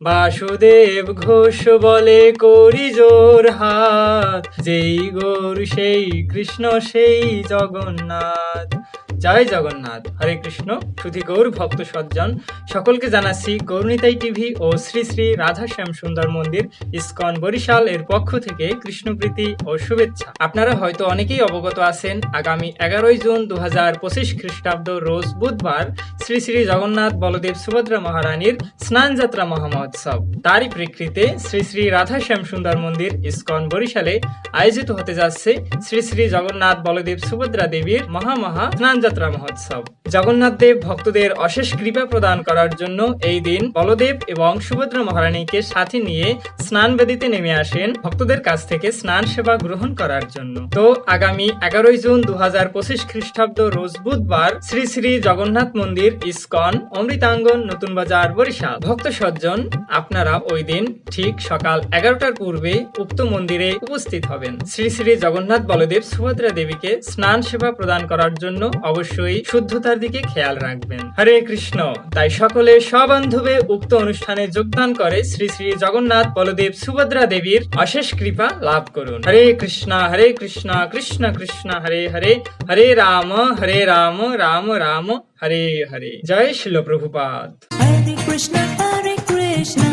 বাসুদেব ঘোষ বলে করি জোর হাত, যেই গৌর সেই কৃষ্ণ সেই জগন্নাথ। জয় জগন্নাথ। হরে কৃষ্ণ। সুধী গৌর ভক্ত সজ্জন সকলকে জানাচ্ছি গৌরনিতাই টিভি ও শ্রী শ্রী রাধাশ্যাম সুন্দর মন্দির ইসকন বরিশাল এর পক্ষ থেকে কৃষ্ণপ্রীতি ও শুভেচ্ছা। আপনারা হয়তো অনেকেই অবগত আছেন, আগামী 11 জুন 2025 খ্রিস্টাব্দ রোজ বুধবার শ্রী শ্রী জগন্নাথ বলদেব সুভদ্রা মহারানীর স্নান যাত্রা মহামহোৎসব। তারই প্রেক্ষিতে শ্রী শ্রী রাধাশ্যাম সুন্দর মন্দির ইসকন বরিশালে আয়োজিত হতে যাচ্ছে শ্রী শ্রী জগন্নাথ বলদেব সুভদ্রা দেবীর মহা স্নান যাত্রা মহোৎসব। জগন্নাথ দেব ভক্তদের অশেষ কৃপা প্রদান করার জন্য এই দিন বলদেব এবং সুভদ্রা মহারানীকে সাথে নিয়ে স্নান বেদিতে নেমে আসেন ভক্তদের কাছ থেকে স্নান সেবা গ্রহণ করার জন্য। তো আগামী 11 জুন 2025 খ্রিস্টাব্দ রোজ বুধবার শ্রী শ্রী জগন্নাথ মন্দির ইসকন অমৃতাঙ্গন নতুন বাজার বরিশাল। ভক্ত সজ্জন আপনারা ওই দিন ঠিক সকাল 11টার পূর্বে উক্ত মন্দিরে উপস্থিত হবেন। শ্রী শ্রী জগন্নাথ বলদেব সুভদ্রা দেবীকে স্নান সেবা প্রদান করার জন্য অবশ্যই শুদ্ধতার দিকে খেয়াল রাখবেন। হরে কৃষ্ণ। তাই সকলে সবান্ধবে উক্ত অনুষ্ঠানে যোগদান করে শ্রী শ্রী জগন্নাথ বলদেব সুভদ্রা দেবীর অশেষ কৃপা লাভ করুন। হরে কৃষ্ণ কৃষ্ণ কৃষ্ণ হরে হরে, হরে রাম রাম রাম হরে হরে। জয় শিল Prabhupada. Hare Krishna,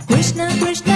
Krishna Krishna